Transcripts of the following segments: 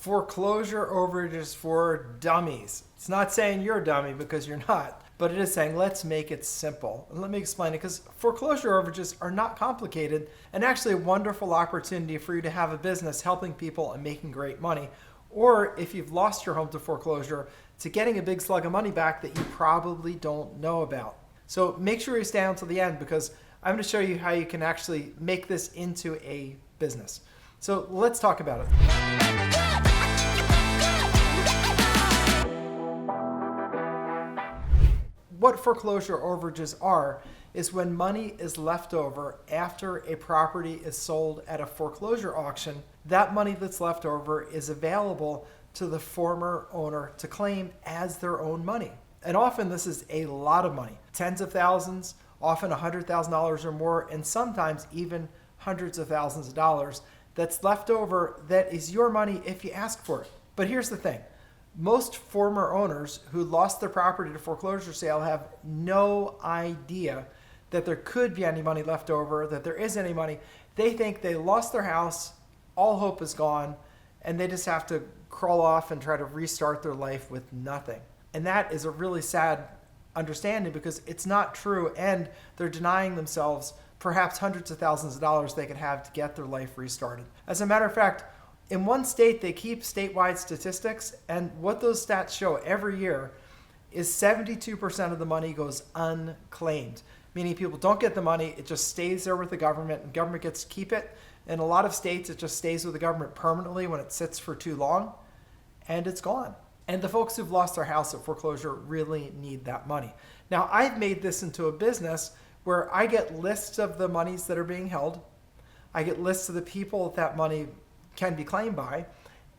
Foreclosure overages for dummies. It's not saying you're a dummy because you're not, but it is saying let's make it simple. And let me explain it, because foreclosure overages are not complicated and actually a wonderful opportunity for you to have a business helping people and making great money. Or if you've lost your home to foreclosure, to getting a big slug of money back that you probably don't know about. So make sure you stay until the end, because I'm going to show you how you can actually make this into a business. So let's talk about it. What foreclosure overages are is when money is left over after a property is sold at a foreclosure auction. That money that's left over is available to the former owner to claim as their own money. And often this is a lot of money, tens of thousands, often $100,000 or more, and sometimes even hundreds of thousands of dollars that's left over that is your money if you ask for it. But here's the thing. Most former owners who lost their property to foreclosure sale have no idea that there could be any money left over, that there is any money. They think they lost their house, all hope is gone, and they just have to crawl off and try to restart their life with nothing. And that is a really sad understanding, because it's not true, and they're denying themselves perhaps hundreds of thousands of dollars they could have to get their life restarted. As a matter of fact, in one state, they keep statewide statistics, and what those stats show every year is 72% of the money goes unclaimed, meaning people don't get the money, it just stays there with the government, and government gets to keep it. In a lot of states, it just stays with the government permanently when it sits for too long, and it's gone. And the folks who've lost their house at foreclosure really need that money. Now, I've made this into a business where I get lists of the monies that are being held, I get lists of the people that money can be claimed by,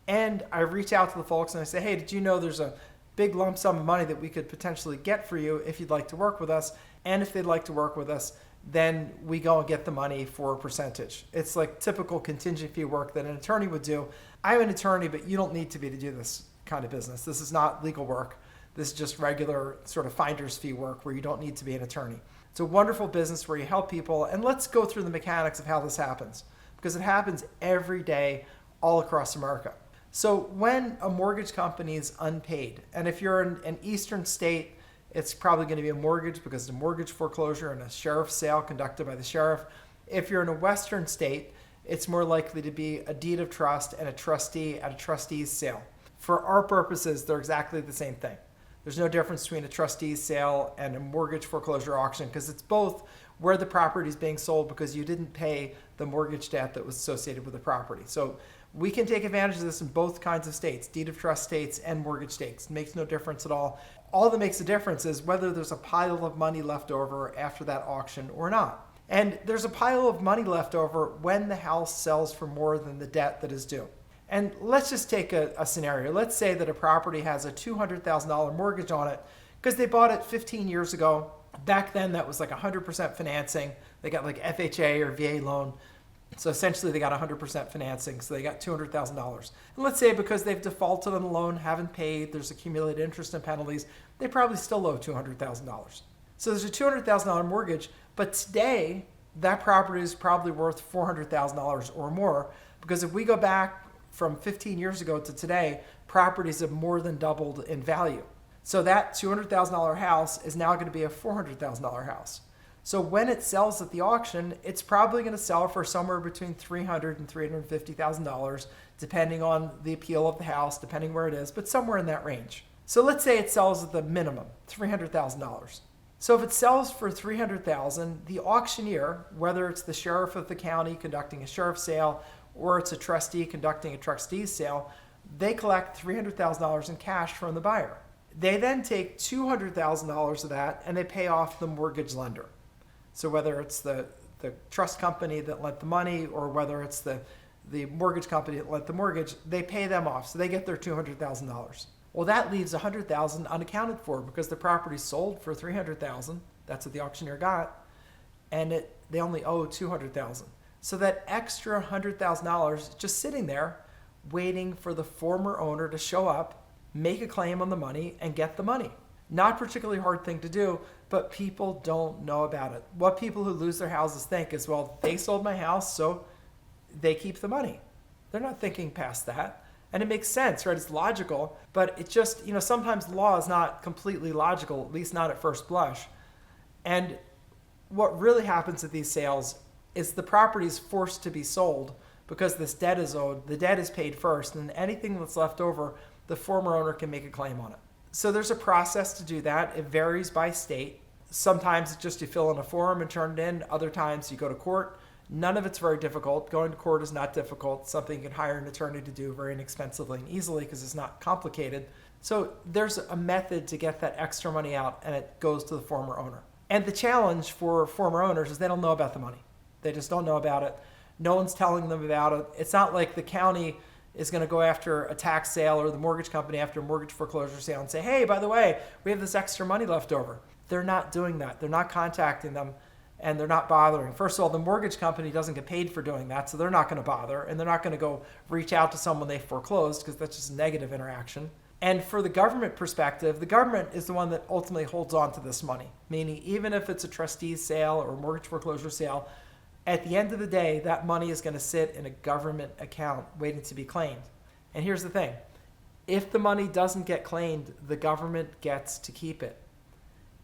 and I reach out to the folks and I say, hey, did you know there's a big lump sum of money that we could potentially get for you if you'd like to work with us? And if they'd like to work with us, then we go and get the money for a percentage. It's like typical contingent fee work that an attorney would do. I'm an attorney, but you don't need to be to do this kind of business. This is not legal work. This is just regular sort of finder's fee work where you don't need to be an attorney. It's a wonderful business where you help people, and let's go through the mechanics of how this happens, because it happens every day all across America. So when a mortgage company is unpaid, and if you're in an eastern state, it's probably going to be a mortgage because it's a mortgage foreclosure and a sheriff's sale conducted by the sheriff. If you're in a western state, it's more likely to be a deed of trust and a trustee at a trustee's sale. For our purposes, they're exactly the same thing. There's no difference between a trustee's sale and a mortgage foreclosure auction, because it's both where the property is being sold because you didn't pay the mortgage debt that was associated with the property. So we can take advantage of this in both kinds of states, deed of trust states and mortgage states. It makes no difference at all. All that makes a difference is whether there's a pile of money left over after that auction or not. And there's a pile of money left over when the house sells for more than the debt that is due. And let's just take a scenario. Let's say that a property has a $200,000 mortgage on it because they bought it 15 years ago. Back then, that was like 100% financing. They got like FHA or VA loan. So essentially, they got 100% financing. So they got $200,000. And let's say because they've defaulted on the loan, haven't paid, there's accumulated interest and penalties, they probably still owe $200,000. So there's a $200,000 mortgage, but today, that property is probably worth $400,000 or more, because if we go back from 15 years ago to today, properties have more than doubled in value. So that $200,000 house is now going to be a $400,000 house. So when it sells at the auction, it's probably going to sell for somewhere between $300,000 and $350,000, depending on the appeal of the house, depending where it is, but somewhere in that range. So let's say it sells at the minimum, $300,000. So if it sells for $300,000, the auctioneer, whether it's the sheriff of the county conducting a sheriff's sale or it's a trustee conducting a trustee's sale, they collect $300,000 in cash from the buyer. They then take $200,000 of that and they pay off the mortgage lender. So whether it's the trust company that lent the money or whether it's the mortgage company that lent the mortgage, they pay them off. So they get their $200,000. Well, that leaves $100,000 unaccounted for because the property sold for $300,000. That's what the auctioneer got. And they only owe $200,000. So that extra $100,000 is just sitting there waiting for the former owner to show up, make a claim on the money, and get the money. Not a particularly hard thing to do, but people don't know about it. What people who lose their houses think is, well, they sold my house, so they keep the money. They're not thinking past that. And it makes sense, right? It's logical, but it just, sometimes law is not completely logical, at least not at first blush. And what really happens at these sales is the property is forced to be sold because this debt is owed. The debt is paid first, and anything that's left over, the former owner can make a claim on it. So there's a process to do that. It varies by state. Sometimes it's just you fill in a form and turn it in. Other times you go to court. None of it's very difficult. Going to court is not difficult. It's something you can hire an attorney to do very inexpensively and easily because it's not complicated. So there's a method to get that extra money out, and it goes to the former owner. And the challenge for former owners is they don't know about the money. They just don't know about it. No one's telling them about it. It's not like the county is going to go after a tax sale or the mortgage company after a mortgage foreclosure sale and say, hey, by the way, we have this extra money left over. They're not doing that. They're not contacting them. And they're not bothering. First of all, the mortgage company doesn't get paid for doing that, so they're not going to bother, and they're not going to go reach out to someone they foreclosed because that's just a negative interaction. And for the government perspective, the government is the one that ultimately holds on to this money, meaning even if it's a trustee's sale or a mortgage foreclosure sale, at the end of the day, that money is going to sit in a government account waiting to be claimed. And here's the thing. If the money doesn't get claimed, the government gets to keep it.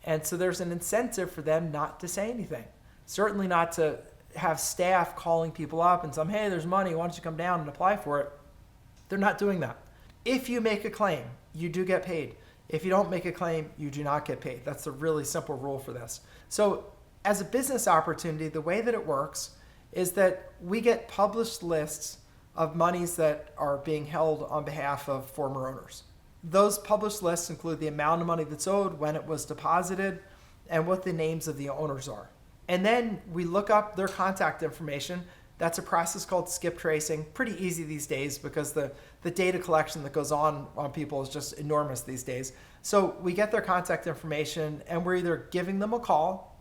And so there's an incentive for them not to say anything. Certainly not to have staff calling people up and saying, hey, there's money, why don't you come down and apply for it? They're not doing that. If you make a claim, you do get paid. If you don't make a claim, you do not get paid. That's a really simple rule for this. So as a business opportunity, the way that it works is that we get published lists of monies that are being held on behalf of former owners. Those published lists include the amount of money that's owed, when it was deposited, and what the names of the owners are. And then we look up their contact information. That's a process called skip tracing. Pretty easy these days because the data collection that goes on people is just enormous these days. So we get their contact information, and we're either giving them a call,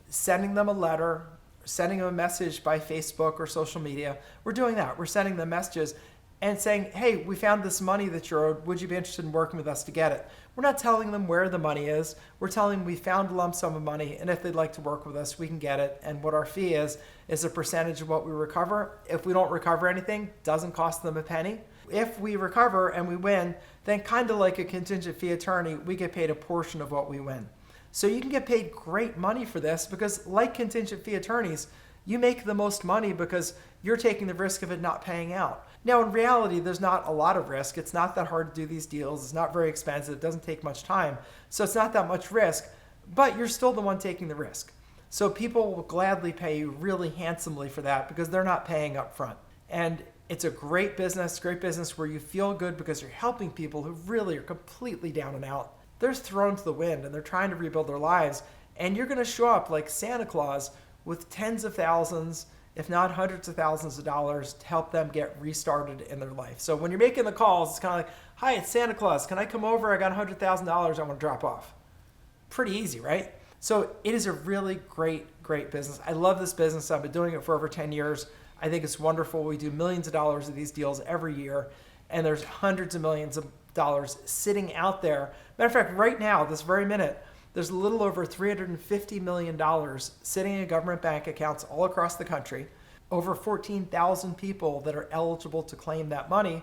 sending them a letter, sending them a message by Facebook or social media. We're doing that. We're sending them messages and saying, hey, we found this money that you're owed. Would you be interested in working with us to get it? We're not telling them where the money is. We're telling them we found a lump sum of money, and if they'd like to work with us, we can get it. And what our fee is a percentage of what we recover. If we don't recover anything, doesn't cost them a penny. If we recover and we win, then kind of like a contingent fee attorney, we get paid a portion of what we win. So you can get paid great money for this because like contingent fee attorneys, you make the most money because you're taking the risk of it not paying out. Now, in reality, there's not a lot of risk. It's not that hard to do these deals. It's not very expensive. It doesn't take much time. So it's not that much risk, but you're still the one taking the risk. So people will gladly pay you really handsomely for that because they're not paying up front. And it's a great business where you feel good because you're helping people who really are completely down and out. They're thrown to the wind and they're trying to rebuild their lives. And you're going to show up like Santa Claus with tens of thousands, if not hundreds of thousands of dollars to help them get restarted in their life. So when you're making the calls, it's kind of like, hi, it's Santa Claus. Can I come over? I got $100,000 I want to drop off. Pretty easy, right? So it is a really great business. I love this business. I've been doing it for over 10 years. I think it's wonderful. We do millions of dollars of these deals every year, and there's hundreds of millions of dollars sitting out there. Matter of fact, right now, this very minute, there's a little over $350 million sitting in government bank accounts all across the country, over 14,000 people that are eligible to claim that money,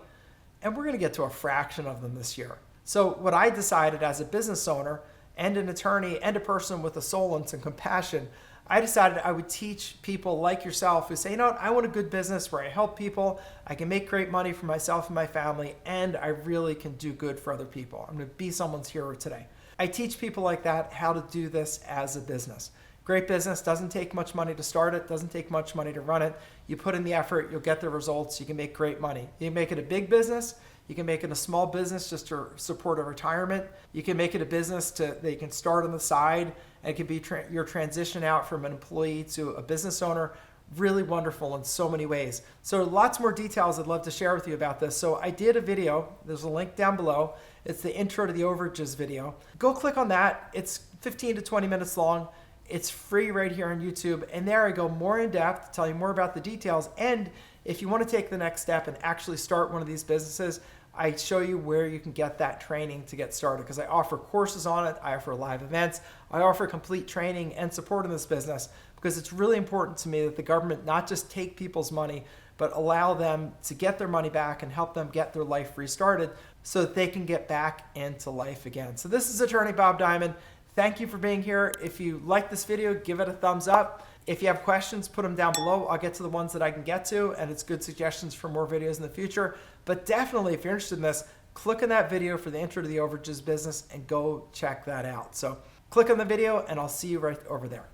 and we're going to get to a fraction of them this year. So what I decided as a business owner and an attorney and a person with a soul and some compassion, I decided I would teach people like yourself who say, you know what, I want a good business where I help people, I can make great money for myself and my family, and I really can do good for other people. I'm going to be someone's hero today. I teach people like that how to do this as a business. Great business doesn't take much money to start it, doesn't take much money to run it. You put in the effort, you'll get the results, you can make great money. You can make it a big business, you can make it a small business just to support a retirement. You can make it a business that you can start on the side, and it can be your transition out from an employee to a business owner. Really wonderful in so many ways. So lots more details I'd love to share with you about this. So I did a video, there's a link down below. It's the intro to the Overages video. Go click on that. It's 15 to 20 minutes long. It's free right here on YouTube. And there I go more in depth, tell you more about the details. And if you want to take the next step and actually start one of these businesses, I show you where you can get that training to get started because I offer courses on it. I offer live events. I offer complete training and support in this business because it's really important to me that the government not just take people's money, but allow them to get their money back and help them get their life restarted so that they can get back into life again. So this is Attorney Bob Diamond. Thank you for being here. If you like this video, give it a thumbs up. If you have questions, put them down below. I'll get to the ones that I can get to, and it's good suggestions for more videos in the future. But definitely, if you're interested in this, click on that video for the intro to the Overages business and go check that out. So click on the video, and I'll see you right over there.